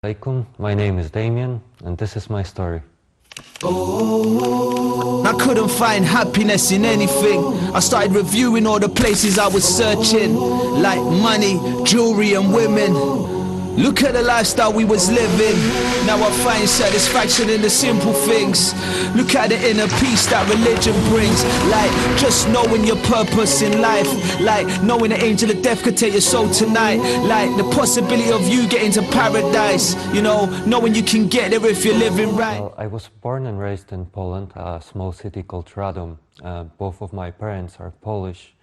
Alaikum, my name is Damien, and this is my story. I couldn't find happiness in anything. I started reviewing all the places I was searching, like money, jewelry and women. Look at the lifestyle we was living. Now I find satisfaction in the simple things. Look at the inner peace that religion brings. Like just knowing your purpose in life. Like knowing the angel of death could take your soul tonight. Like the possibility of you getting to paradise. You know, knowing you can get there if you're living right. Well, I was born and raised in Poland, a small city called Radom. Both of my parents are Polish.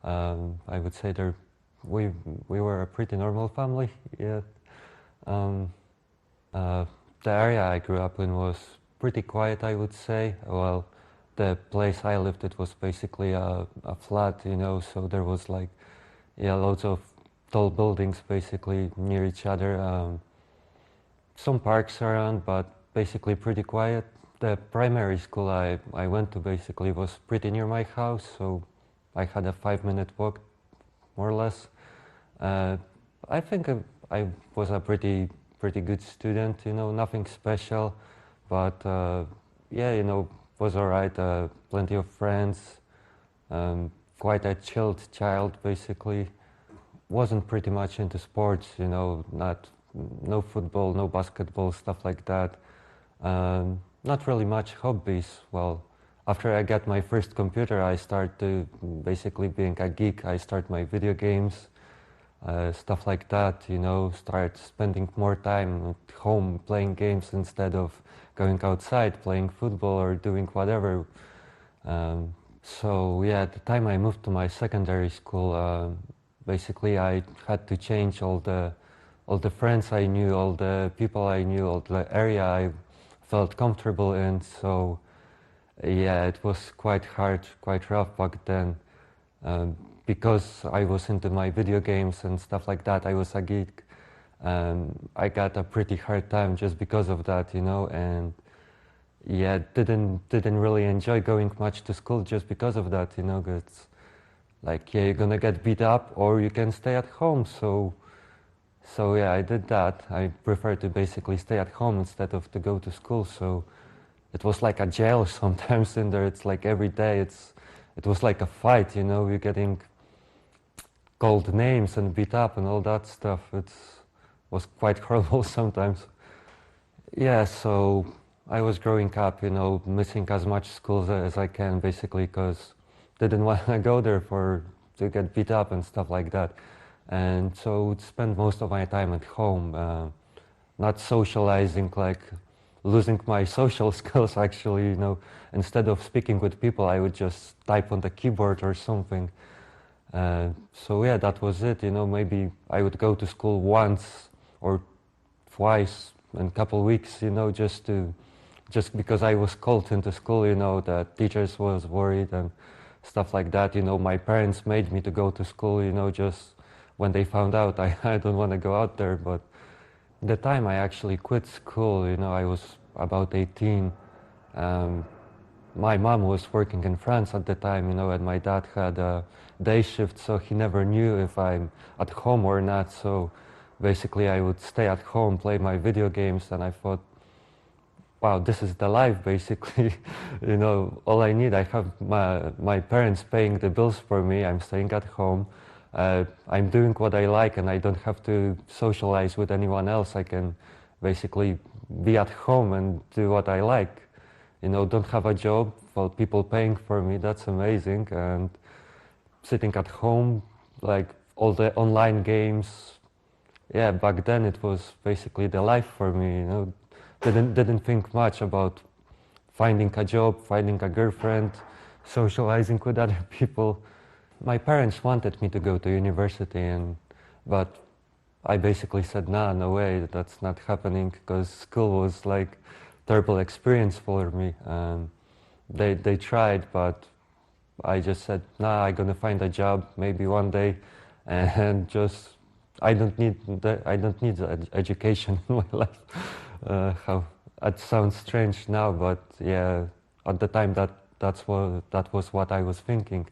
I would say we were a pretty normal family. Yeah. The area I grew up in was pretty quiet, I would say. Well, the place I lived, it was basically a flat, you know, so there was like, yeah, loads of tall buildings basically near each other. Some parks around, but basically pretty quiet. The primary school I went to basically was pretty near my house, so I had a 5-minute walk, more or less. I think I was a pretty good student, you know, nothing special, but yeah, you know, was alright. Plenty of friends, quite a chilled child, basically. Wasn't pretty much into sports, you know, no football, no basketball, stuff like that. Not really much hobbies. Well, after I got my first computer, I started basically being a geek. I started my video games. Stuff like that, you know, start spending more time at home playing games instead of going outside playing football or doing whatever. So yeah, at the time I moved to my secondary school, basically I had to change all the friends I knew, all the people I knew, all the area I felt comfortable in. So yeah, it was quite hard, quite rough back then. Because I was into my video games and stuff like that, I was a geek. I got a pretty hard time just because of that, you know, and yeah, didn't really enjoy going much to school just because of that, you know. It's like, yeah, you're gonna get beat up or you can stay at home. So yeah, I did that. I prefer to basically stay at home instead of to go to school. So it was like a jail sometimes in there. It's like every day it was like a fight, you know. You're getting called names and beat up and all that stuff. It was quite horrible sometimes. Yeah, so I was growing up, you know, missing as much school as I can, basically, because didn't want to go there to get beat up and stuff like that. And so would spend most of my time at home, not socializing, like losing my social skills, actually, you know. Instead of speaking with people, I would just type on the keyboard or something. So yeah, that was it, you know. Maybe I would go to school once or twice in a couple of weeks, you know, just because I was called into school, you know, that teachers was worried and stuff like that. You know, my parents made me to go to school, you know, just when they found out I don't want to go out there. But the time I actually quit school, you know, I was about 18. My mom was working in France at the time, you know, and my dad had a day shift, so he never knew if I'm at home or not. So basically I would stay at home, play my video games, and I thought, wow, this is the life, basically. You know, all I need, I have my parents paying the bills for me, I'm staying at home, I'm doing what I like, and I don't have to socialize with anyone else. I can basically be at home and do what I like. You know, don't have a job, well, people paying for me, that's amazing. And sitting at home, like all the online games, yeah, back then it was basically the life for me, you know. Didn't think much about finding a job, finding a girlfriend, socializing with other people. My parents wanted me to go to university, but I basically said, nah, no way, that's not happening, because school was like terrible experience for me. They tried, but I just said, nah, I'm gonna find a job maybe one day, and just I don't need the education in my life. How it sounds strange now, but yeah, at the time that was what I was thinking.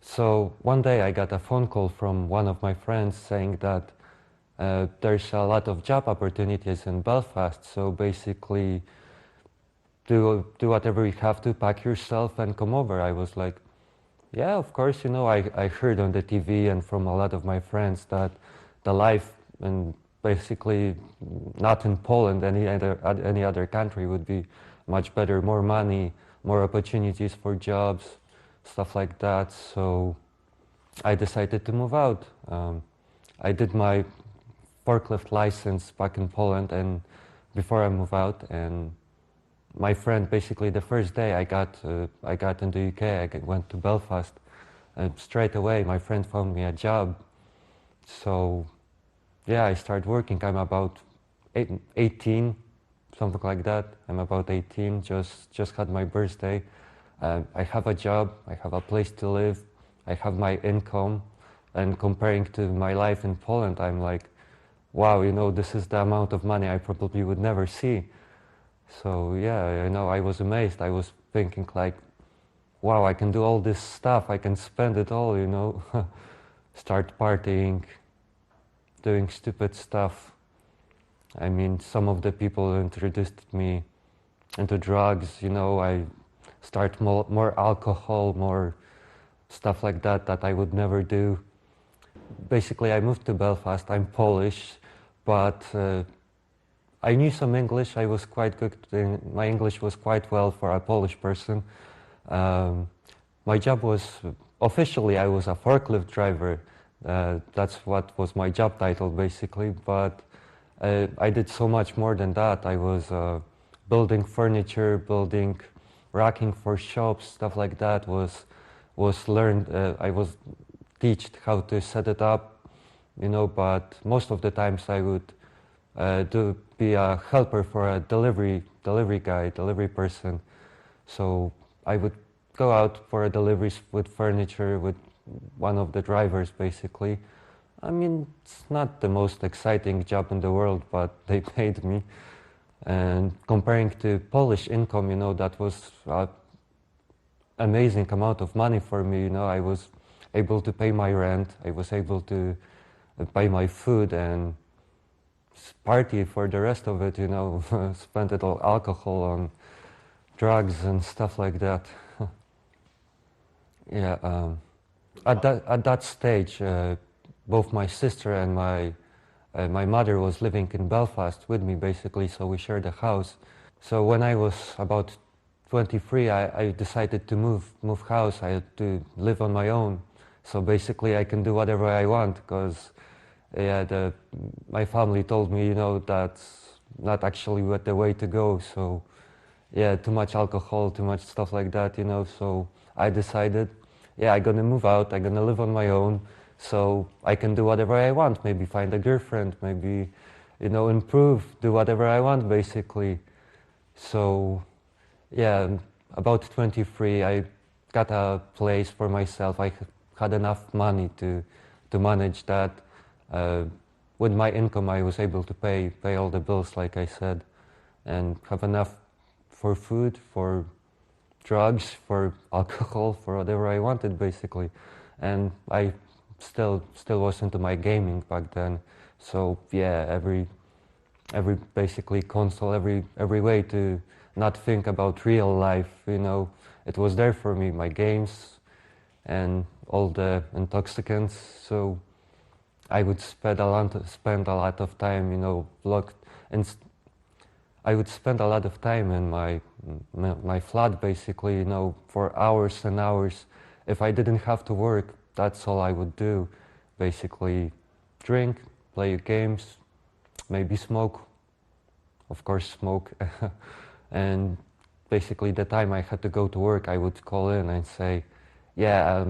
So one day I got a phone call from one of my friends saying that there's a lot of job opportunities in Belfast, so basically do whatever you have to, pack yourself and come over. I was like, yeah, of course, you know, I heard on the TV and from a lot of my friends that the life and basically not in Poland, any other country would be much better, more money, more opportunities for jobs, stuff like that. So I decided to move out. I did my forklift license back in Poland and before I moved out, and my friend, basically the first day I got in the UK, went to Belfast, and straight away my friend found me a job. So yeah, I started working. I'm about 18, something like that. I'm about 18, just had my birthday. I have a job, I have a place to live, I have my income, and comparing to my life in Poland, I'm like, wow, you know, this is the amount of money I probably would never see. So yeah, you know, I was amazed. I was thinking like, wow, I can do all this stuff, I can spend it all, you know, start partying, doing stupid stuff. I mean, some of the people introduced me into drugs, you know, I start more alcohol, more stuff like that I would never do. Basically, I moved to Belfast. I'm Polish, but I knew some English. I was quite good. My English was quite well for a Polish person. My job was, officially, I was a forklift driver. That's what was my job title, basically. But I did so much more than that. I was building furniture, building racking for shops, stuff like that. Was learned. I was taught how to set it up, you know. But most of the times I would be a helper for a delivery guy, delivery person. So I would go out for deliveries with furniture with one of the drivers, basically. I mean, it's not the most exciting job in the world, but they paid me. And comparing to Polish income, you know, that was an amazing amount of money for me. You know, I was able to pay my rent, I was able to buy my food and party for the rest of it, you know, spend it all alcohol on drugs and stuff like that. Yeah, at that stage, both my sister and my mother was living in Belfast with me, basically, so we shared a house. So when I was about 23, I decided to move house. I had to live on my own. So basically I can do whatever I want, because yeah, my family told me, you know, that's not actually the way to go. So yeah, too much alcohol, too much stuff like that, you know. So I decided, yeah, I'm gonna move out, I'm gonna live on my own, so I can do whatever I want, maybe find a girlfriend, maybe, you know, improve, do whatever I want, basically. So yeah, about 23, I got a place for myself. I had enough money to manage that. With my income, I was able to pay all the bills, like I said, and have enough for food, for drugs, for alcohol, for whatever I wanted, basically. And I still was into my gaming back then. So yeah, every basically console, every way to not think about real life, you know, it was there for me, my games and all the intoxicants. So I would spend a lot of time, you know, locked, and I would spend a lot of time in my flat, basically, you know, for hours and hours. If I didn't have to work, that's all I would do, basically. Drink, play games, maybe smoke, of course smoke. And basically the time I had to go to work, I would call in and say, yeah,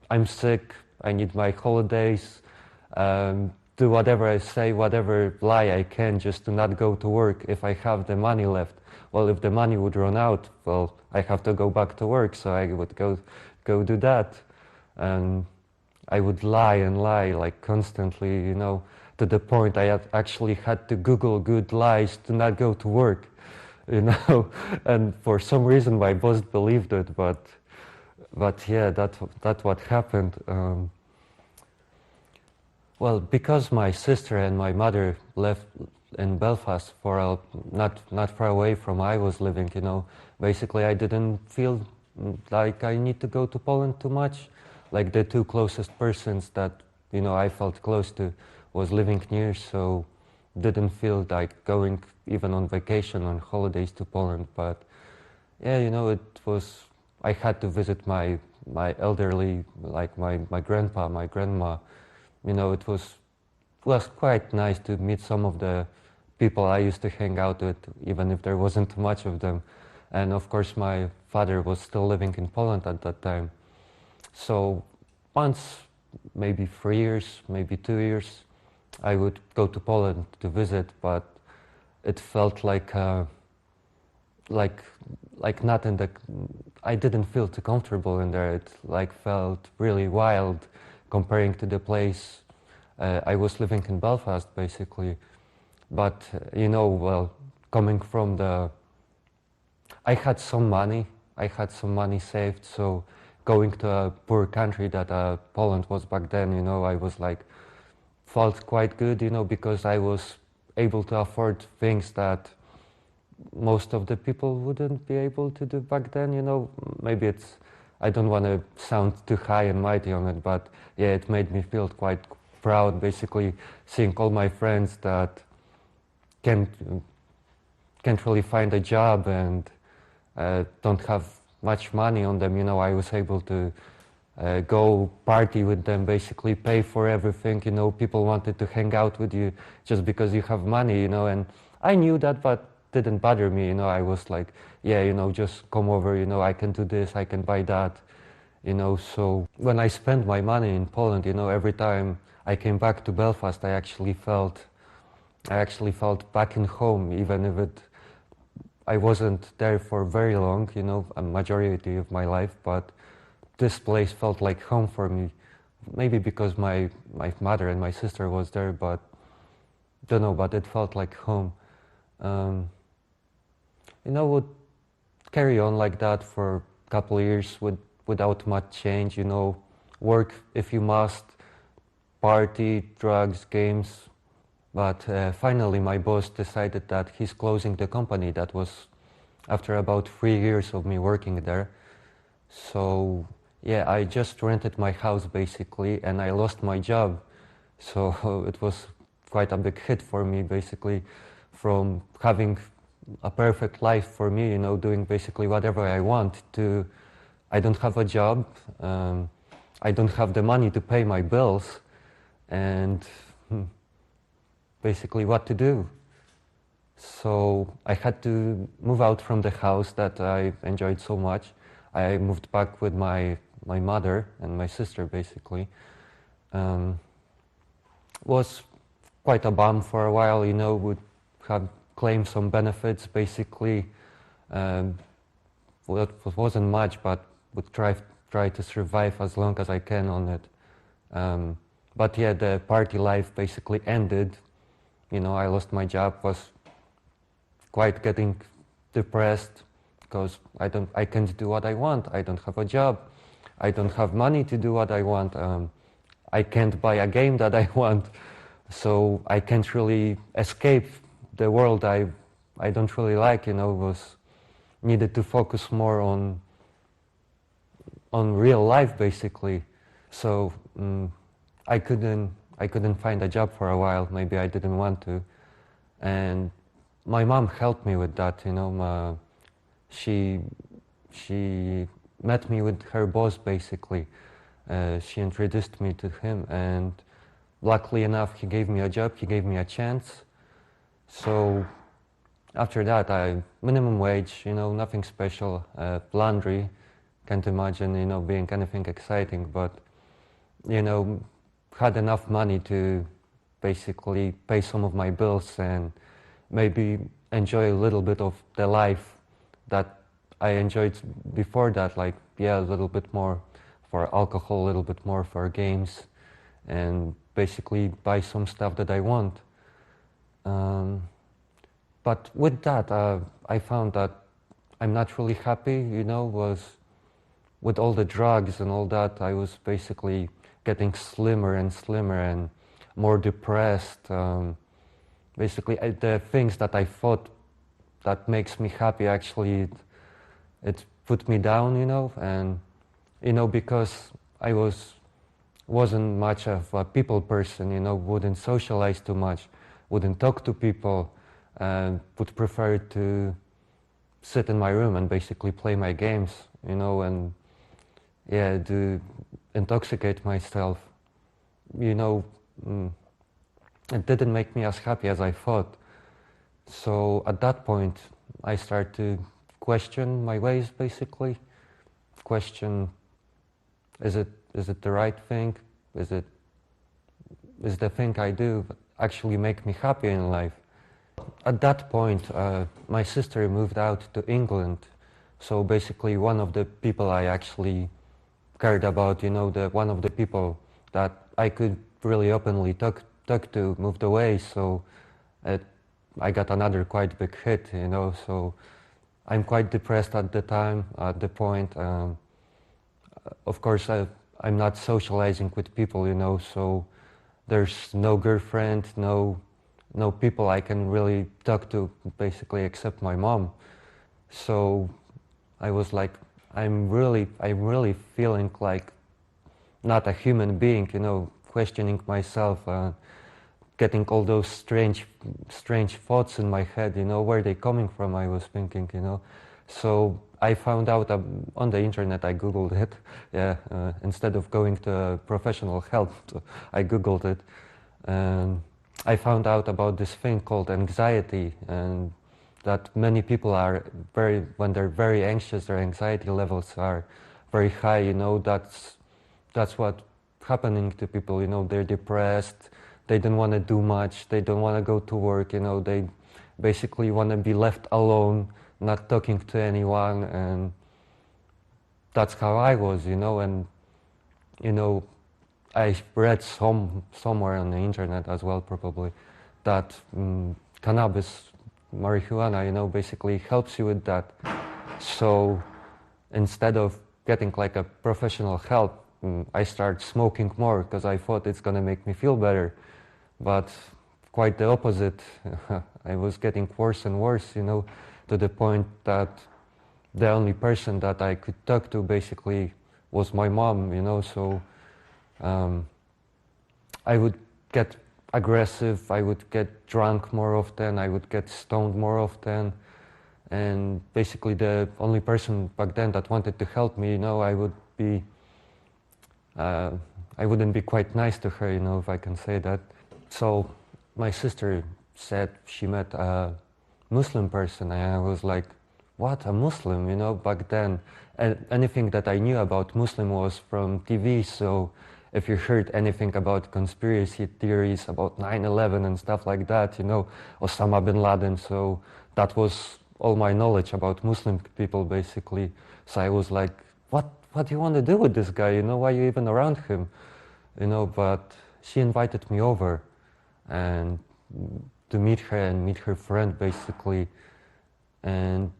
I'm sick, I need my holidays, do whatever I say, whatever lie I can, just to not go to work if I have the money left. Well, if the money would run out, well, I have to go back to work, so I would go do that. And I would lie and lie, like constantly, you know, to the point I actually had to Google good lies to not go to work, you know. And for some reason my boss believed it, but yeah, that's what happened. Well, because my sister and my mother left in Belfast for not far away from I was living, you know, basically I didn't feel like I need to go to Poland too much. Like the two closest persons that, you know, I felt close to was living near, so didn't feel like going even on vacation, on holidays to Poland. But yeah, you know, I had to visit my elderly, like my grandpa, my grandma. You know, it was quite nice to meet some of the people I used to hang out with, even if there wasn't much of them. And of course, my father was still living in Poland at that time. So once, maybe 3 years, maybe 2 years, I would go to Poland to visit, but it felt like like not in the. I didn't feel too comfortable in there. It like felt really wild, comparing to the place I was living in Belfast, basically. But you know, well, coming from the, I had some money. I had some money saved, so going to a poor country that Poland was back then, you know, I was like, felt quite good, you know, because I was able to afford things that most of the people wouldn't be able to do back then, you know. Maybe it's, I don't want to sound too high and mighty on it, but yeah, it made me feel quite proud, basically, seeing all my friends that can't really find a job and don't have much money on them. You know, I was able to go party with them, basically pay for everything. You know, people wanted to hang out with you just because you have money, you know, and I knew that, but didn't bother me. You know, I was like, yeah, you know, just come over, you know, I can do this, I can buy that, you know. So when I spent my money in Poland, you know, every time I came back to Belfast, I actually felt back in home, even if I wasn't there for very long, you know, a majority of my life, but this place felt like home for me. Maybe because my mother and my sister was there, but don't know, but it felt like home. You know, would carry on like that for a couple of years without much change, you know, work if you must, party, drugs, games. But finally my boss decided that he's closing the company. That was after about 3 years of me working there. So yeah, I just rented my house basically, and I lost my job. So it was quite a big hit for me, basically, from having a perfect life for me, you know, doing basically whatever I want, to I don't have a job, I don't have the money to pay my bills, and basically what to do. So I had to move out from the house that I enjoyed so much. I moved back with my mother and my sister, basically. Was quite a bum for a while, you know, would have claimed some benefits, basically. Well, it wasn't much, but would try to survive as long as I can on it. But yeah, the party life basically ended. You know, I lost my job, was quite getting depressed because I can't do what I want. I don't have a job. I don't have money to do what I want. I can't buy a game that I want. So I can't really escape the world I don't really like, you know. Was needed to focus more on real life, basically. So I couldn't find a job for a while. Maybe I didn't want to, and my mom helped me with that, you know. She met me with her boss, basically. She introduced me to him, and luckily enough, he gave me a job, he gave me a chance. So after that, minimum wage, you know, nothing special, laundry, can't imagine, you know, being anything exciting, but, you know, had enough money to basically pay some of my bills and maybe enjoy a little bit of the life that I enjoyed before that, like, yeah, a little bit more for alcohol, a little bit more for games, and basically buy some stuff that I want. But with that, I found that I'm not really happy, you know, was with all the drugs and all that, I was basically getting slimmer and slimmer, and more depressed. Basically, the things that I thought that makes me happy, actually, it put me down, and, because I wasn't much of a people person, wouldn't socialize too much, wouldn't talk to people, and would prefer to sit in my room and basically play my games, and yeah, to intoxicate myself. It didn't make me as happy as I thought. So at that point, I started to question my ways, basically. Question, is it the right thing? Is the thing I do actually make me happy in life? At that point, my sister moved out to England. So basically, one of the people I actually cared about, one of the people that I could really openly talk to moved away. So I got another quite big hit, so I'm quite depressed at the time, at the point. Of course, I'm not socializing with people, so there's no girlfriend, no people I can really talk to, basically, except my mom. So I was like, I'm really feeling like not a human being, questioning myself, getting all those strange thoughts in my head, where they coming from, I was thinking, So I found out on the internet, I Googled it, instead of going to professional help, I Googled it, and I found out about this thing called anxiety, and that many people are when they're very anxious, their anxiety levels are very high, that's what's happening to people, they're depressed, they don't want to do much, they don't want to go to work, they basically want to be left alone, not talking to anyone, and that's how I was, and, I read somewhere on the internet as well, probably, that cannabis, marijuana, basically helps you with that. So instead of getting like a professional help, I started smoking more because I thought it's gonna make me feel better. But quite the opposite. I was getting worse and worse, to the point that the only person that I could talk to basically was my mom, so I would get aggressive, I would get drunk more often, I would get stoned more often, and basically the only person back then that wanted to help me, I wouldn't be quite nice to her, if I can say that. So my sister said she met a Muslim person, and I was like, what, a Muslim, back then. And anything that I knew about Muslim was from TV, so if you heard anything about conspiracy theories about 9/11 and stuff like that, Osama bin Laden, so that was all my knowledge about Muslim people, basically. So I was like, what do you want to do with this guy, why are you even around him, but she invited me over and to meet her and meet her friend, basically, and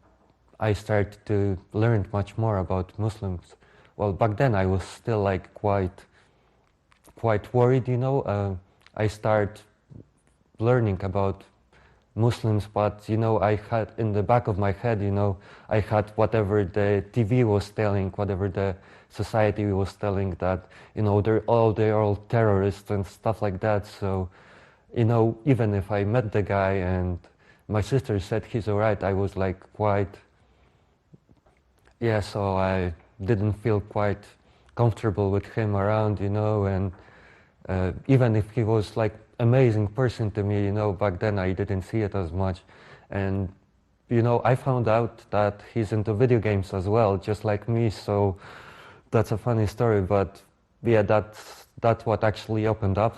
I started to learn much more about Muslims. Well, back then I was still like quite worried, I started learning about Muslims, but I had in the back of my head, I had whatever the TV was telling, whatever the society was telling, that they're all terrorists and stuff like that. So even if I met the guy and my sister said he's all right, I was like so I didn't feel quite comfortable with him around, and even if he was like amazing person to me, back then I didn't see it as much. And I found out that he's into video games as well, just like me, so that's a funny story. But yeah, that's what actually opened up.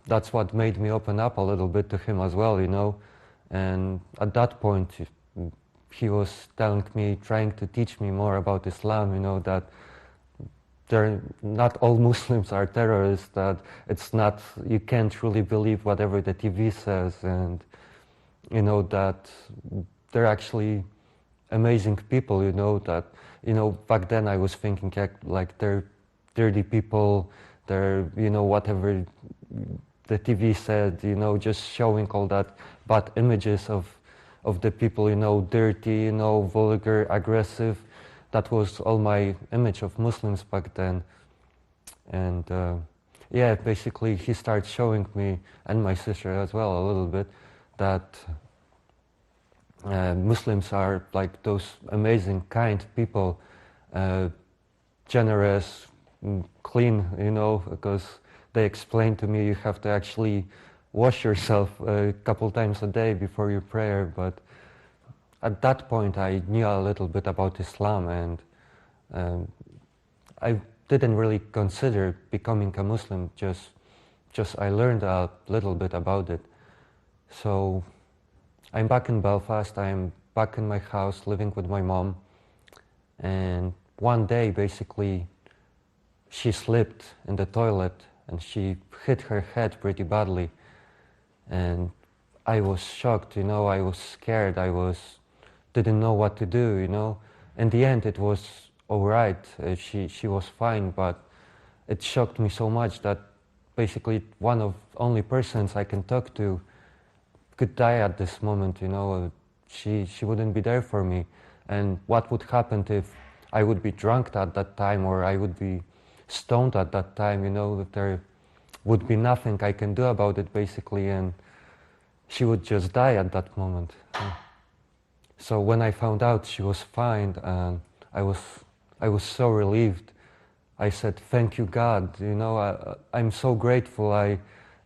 That's what made me open up a little bit to him as well, and at that point he was trying to teach me more about Islam, that not all Muslims are terrorists, that it's not, you can't really believe whatever the TV says, and that they're actually amazing people, that back then I was thinking like they're dirty people, they're whatever the TV said, you know, just showing all that bad images of the people, you know, dirty, you know, vulgar, aggressive. That was all my image of Muslims back then. And yeah, basically he started showing me, and my sister as well a little bit, that Muslims are like those amazing, kind people, generous, clean, you know, because they explained to me you have to actually wash yourself a couple times a day before your prayer. But at that point I knew a little bit about Islam, and I didn't really consider becoming a Muslim, just I learned a little bit about it. So I'm back in Belfast, I'm back in my house living with my mom, and one day basically she slipped in the toilet and she hit her head pretty badly, and I was shocked, you know, I was scared, didn't know what to do, you know. In the end it was all right, she was fine, but it shocked me so much that basically one of only persons I can talk to could die at this moment, you know. She wouldn't be there for me, and what would happen if I would be drunk at that time, or I would be stoned at that time, you know, that there would be nothing I can do about it basically, and she would just die at that moment. So when I found out she was fine, and I was so relieved. I said, thank you God, you know, I'm so grateful. I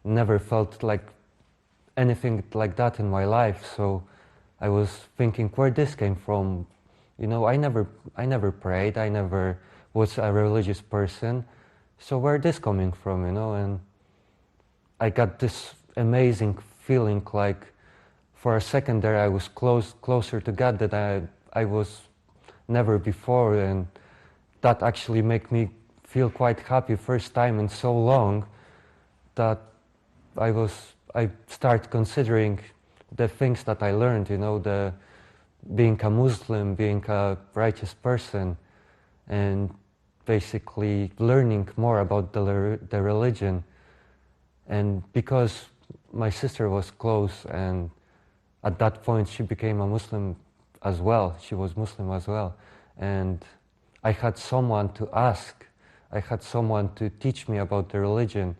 never felt like anything like that in my life. So I was thinking where this came from. You know, I never prayed, I never was a religious person. So where this coming from, you know? And I got this amazing feeling, like for a second there I was closer to God than I was never before, and that actually made me feel quite happy, first time in so long, that I started considering the things that I learned, you know, being a Muslim, being a righteous person, and basically learning more about the religion. And because my sister was close, and at that point she became a Muslim as well, she was Muslim as well, and I had someone to ask, I had someone to teach me about the religion.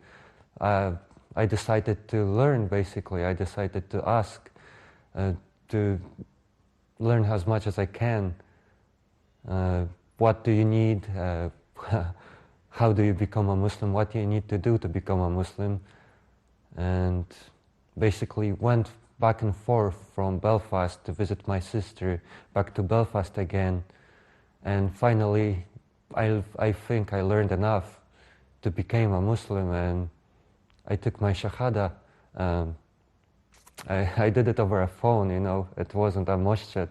I decided to learn, basically. I decided to ask, to learn as much as I can. What do you need? How do you become a Muslim? What do you need to do to become a Muslim? And basically went back and forth from Belfast to visit my sister, back to Belfast again. And finally, I think I learned enough to become a Muslim, and I took my Shahada. I did it over a phone, you know. It wasn't a masjid.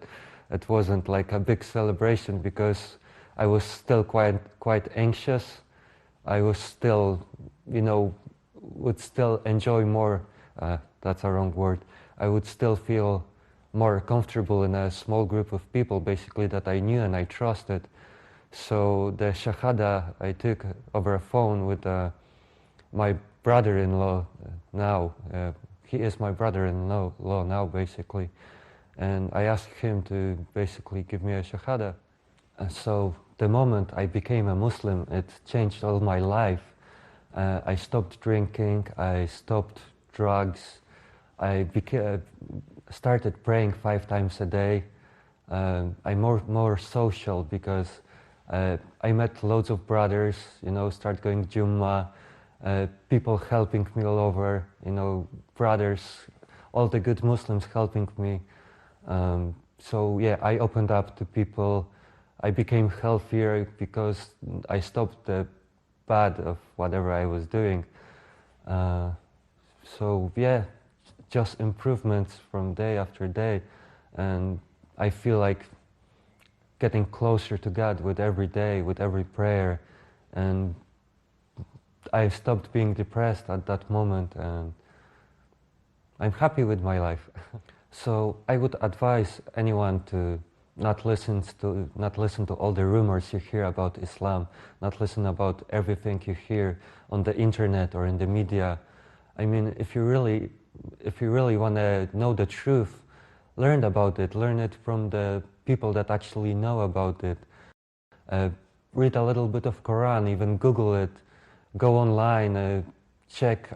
It wasn't like a big celebration, because I was still quite anxious. I was still, you know, would still enjoy more, that's a wrong word. I would still feel more comfortable in a small group of people, basically, that I knew and I trusted. So the Shahada I took over a phone with my brother-in-law now. He is my brother-in-law now, basically. And I asked him to basically give me a Shahada. And so the moment I became a Muslim, it changed all my life. I stopped drinking, I stopped drugs, I started praying 5 times a day. I'm more social, because I met loads of brothers, you know, start going Jummah, people helping me all over, you know, brothers, all the good Muslims helping me. So yeah, I opened up to people. I became healthier because I stopped the bad of whatever I was doing. So yeah, just improvements from day after day, and I feel like getting closer to God with every day, with every prayer, and I stopped being depressed at that moment, and I'm happy with my life. So I would advise anyone to not listen to all the rumors you hear about Islam, not listen about everything you hear on the internet or in the media. I mean, if you really want to know the truth, learn about it. Learn it from the people that actually know about it. Read a little bit of Quran, even Google it. Go online, check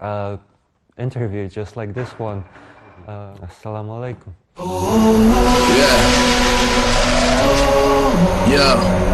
interview just like this one. Assalamu alaikum. Yeah. Yeah.